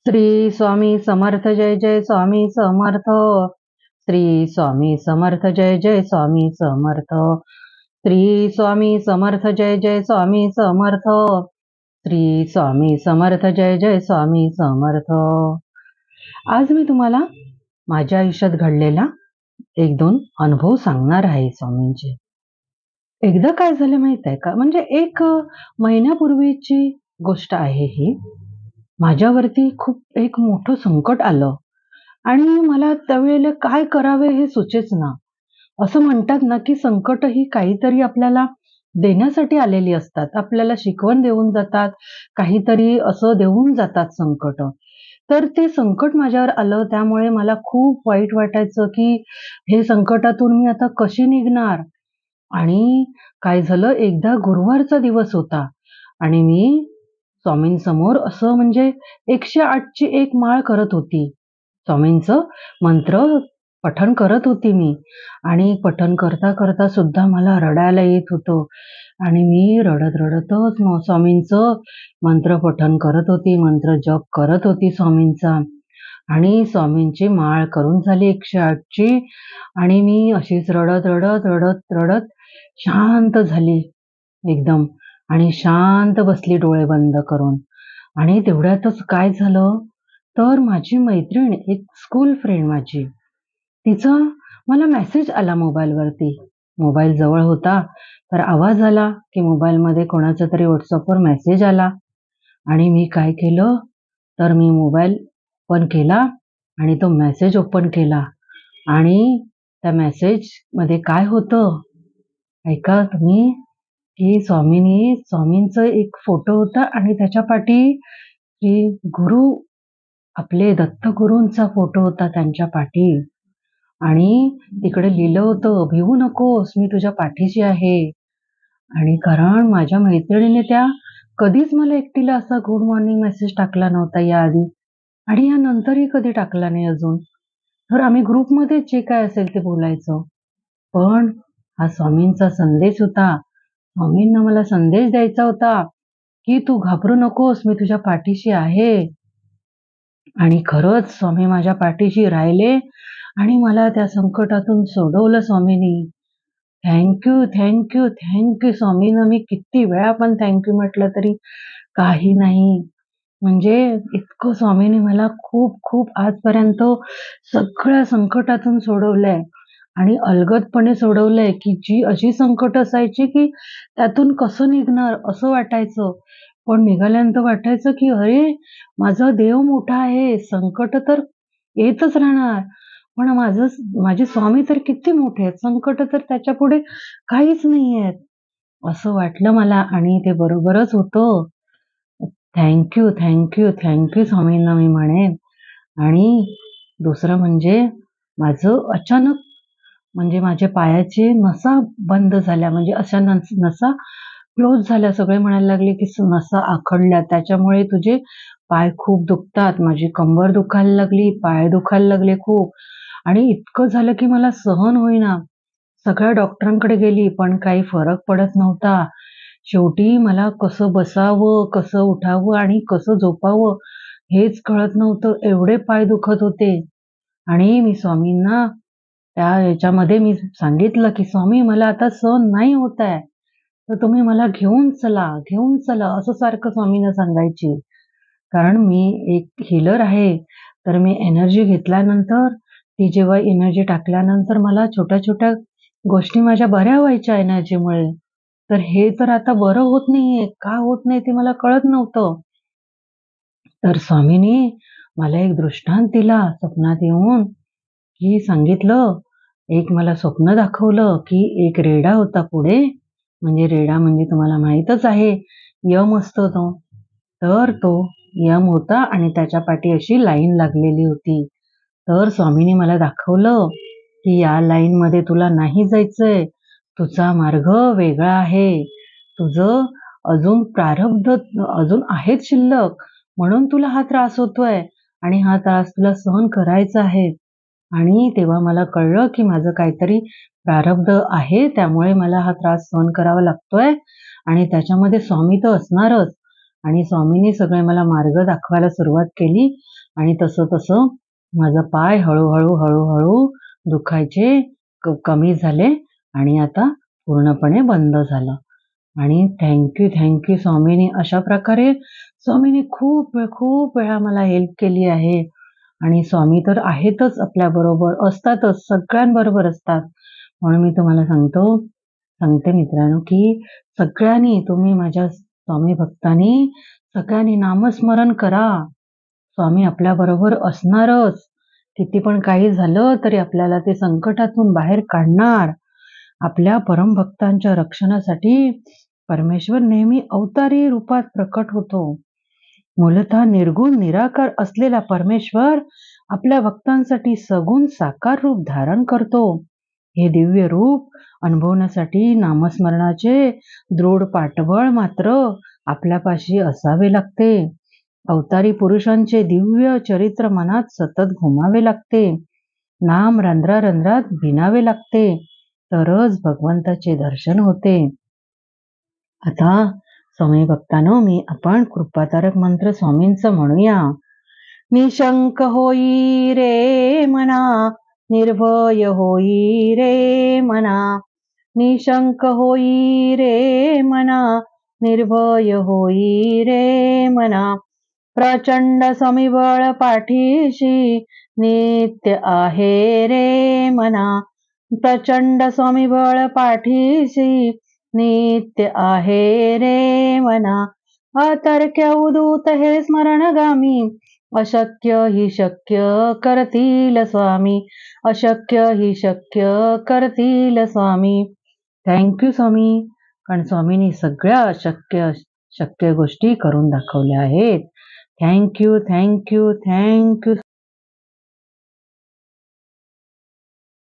श्री स्वामी समर्थ जय जय स्वामी समर्थ. श्री स्वामी समर्थ जय जय स्वामी समर्थ. श्री स्वामी समर्थ जय जय स्वामी समर्थ. श्री स्वामी समर्थ जय जय स्वामी समर्थ. आज मी तुम्हाला माझ्या आयुष्यात घडलेला एक दोन अनुभव सांगणार आहे स्वामींचे. एकदा काय झालं माहित आहे का, म्हणजे एक महिन्यापूर्वीची गोष्ट आहे ही. माझ्यावरती खूप एक मोठं संकट आलं आणि मला त्यावेळेला काय करावे हे सुचेच ना. असं म्हणतात ना, की संकट ही काहीतरी आपल्याला देण्यासाठी आलेली असतात. आपल्याला शिकवण देऊन जातात, काहीतरी असं देऊन जातात संकट. तर ते संकट माझ्यावर आलं, त्यामुळे मला खूप वाईट वाटायचं, की हे संकटातून मी आता कशी निघणार. आणि काय झालं, एकदा गुरुवारचा दिवस होता आणि मी स्वामींसमोर असं म्हणजे 108 ची एक माळ करत होती. स्वामींचं मंत्र पठण करत होती मी आणि पठण करता करता सुद्धा मला रडायला येत होतं आणि मी रडतच मग स्वामींचं मंत्र पठण करत होती, मंत्र जप करत होती स्वामींचा. आणि स्वामींची माळ करून झाली 108 ची आणि मी अशीच रडत शांत झाली एकदम आणि शांत बसली डोळे बंद करून. आणि तेवढ्यातच काय झालं, तर माझी मैत्रीण, एक स्कूल फ्रेंड माझी, तिचा मला मेसेज आला मोबाईलवरती. मोबाईल जवळ होता तर आवाज आला, की मोबाईलमध्ये कोणाचा तरी व्हॉट्सअपवर मेसेज आला. आणि मी काय केलं, तर मी मोबाईल ओपन केला आणि तो मेसेज ओपन केला. आणि त्या मेसेजमध्ये काय होतं ऐका तुम्ही, की स्वामींचं एक फोटो होता आणि त्याच्या पाठी श्री गुरु, आपले दत्तगुरूंचा फोटो होता त्यांच्या पाठी. आणि तिकडे लिहिलं होतं, भिवू नकोस, मी तुझ्या पाठीशी आहे. आणि कारण माझ्या मैत्रिणीने त्या कधीच मला एकटीला असा गुड मॉर्निंग मेसेज टाकला नव्हता याआधी आणि यानंतरही कधी टाकला नाही अजून. तर आम्ही ग्रुपमध्ये जे काय असेल ते बोलायचो. पण हा स्वामींचा संदेश होता. स्वामींना मला संदेश द्यायचा होता, की तू घाबरू नकोस, मी तुझ्या पाठीशी आहे. आणि खरंच स्वामी माझ्या पाठीशी राहिले आणि मला त्या संकटातून सोडवलं स्वामींनी. थँक यू स्वामींना मी किती वेळा पण थँक यू म्हटलं तरी काही नाही. म्हणजे इतकं स्वामींनी मला खूप खूप आजपर्यंत सगळ्या संकटातून सोडवलंय आणि अलगदपणे सोडवलंय, की जी अशी संकट असायची, की त्यातून कसं निघणार असं वाटायचं. पण निघाल्यानंतर वाटायचं, की अरे माझा देव मोठा आहे, संकट तर येतच राहणार. पण माझे स्वामी तर किती मोठे आहेत, संकट तर त्याच्यापुढे काहीच नाहीयेत, असं वाटलं मला. आणि ते बरोबरच होतं. थँक यू स्वामींना मी म्हणेन. आणि दुसरं म्हणजे माझं अचानक म्हणजे माझ्या पायाची नसा बंद झाल्या, म्हणजे अशा नसा क्लोज झाल्या. सगळे म्हणायला लागले, की नसा आखडल्या, त्याच्यामुळे तुझे पाय खूप दुखतात. माझी कंबर दुखायला लागली, पाय दुखायला लागले खूप. आणि इतकं झालं, की मला सहन होईना. सगळ्या डॉक्टरांकडे गेली, पण काही फरक पडत नव्हता. शेवटी मला कसं बसावं, कसं उठावं आणि कसं झोपावं हेच कळत नव्हतं. एवढे पाय दुखत होते. आणि मी स्वामींना त्या ह्याच्यामध्ये मी सांगितलं, की स्वामी मला आता सहन नाही होत आहे. तर तुम्ही मला घेऊन चला, असं सारखं स्वामींना सांगायची. कारण मी एक हीलर आहे. तर मी एनर्जी घेतल्यानंतर, ती जेव्हा एनर्जी टाकल्यानंतर मला छोट्या-छोट्या गोष्टी माझ्या बऱ्या व्हायच्या एनर्जीमुळे. तर हे तर आता बरं होत नाहीये. का होत नाही ते मला कळत नव्हतं. तर स्वामींनी मला एक दृष्टांत दिला स्वप्नात येऊन, की सांगितलं, एक मला स्वप्न दाखवलं, की एक रेडा होता पुढे. म्हणजे रेडा म्हणजे तुम्हाला माहीतच आहे, यम असतो तो. तर तो यम होता आणि त्याच्या पाठी अशी लाईन लागलेली होती. तर स्वामींनी मला दाखवलं, की या लाईनमध्ये तुला नाही जायचंय. तुझा मार्ग वेगळा आहे. तुझं अजून प्रारब्ध अजून आहेत शिल्लक, म्हणून तुला हा त्रास होतोय आणि हा त्रास तुला सहन करायचा आहे. आणि तेव्हा मला कळलं, की माझं काहीतरी प्रारब्ध आहे, त्यामुळे मला हा त्रास सहन करावा लागतोय आणि त्याच्यामध्ये स्वामी तर असणारच. आणि स्वामींनी सगळे मला मार्ग दाखवायला सुरुवात केली आणि तसं तसं माझा पाय हळूहळू हळूहळू दुखायचे कमी झाले आणि आता पूर्णपणे बंद झालं. आणि थँक्यू स्वामींनी. अशा प्रकारे स्वामींनी खूप वेळा मला हेल्प केली आहे. आणि स्वामी तर आहेतच आपल्याबरोबर, असतातच, सगळ्यांबरोबर असतात. म्हणून मी तुम्हाला सांगते मित्रांनो, की सगळ्यांनी तुम्ही माझ्या स्वामी भक्तांनी सगळ्यांनी नामस्मरण करा. स्वामी आपल्याबरोबर असणारच. किती पण काही झालं तरी आपल्याला ते संकटातून बाहेर काढणार. आपल्या परमभक्तांच्या रक्षणासाठी परमेश्वर नेहमी अवतारी रूपात प्रकट होतो. मूलतः निर्गुण निराकार असलेला परमेश्वर आपल्या भक्तांसाठी सगुण साकार रूप धारण करतो. हे दिव्य रूप अनुभवण्यासाठी नामस्मरणाचे दृढ पाठबळ मात्र आपल्यापाशी असावे लागते. अवतारी पुरुषांचे दिव्य चरित्र मनात सतत घुमावे लागते. नाम रंध्रारंध्रात भिनावे लागते. तरच भगवंताचे दर्शन होते. आता स्वामी भक्तांनो, आपण कृपातारक मंत्र स्वामींचं म्हणूया. निशंक होई रे मना, निर्भय होई रे मना. निशंक होई रे मना, निर्भय होई रे मना. प्रचंड स्वयंबळ पाठीशी नित्य आहे रे मना. प्रचंड स्वयंबळ पाठीशी नित्य आहे रे मना. अतर्क्य उदूत हे स्मरणगामी, अशक्य ही शक्य करतील स्वामी. अशक्य ही शक्य करतील स्वामी. थँक्यू स्वामी. कारण स्वामींनी सगळ्या शक्य गोष्टी करून दाखवल्या आहेत. थँक्यू.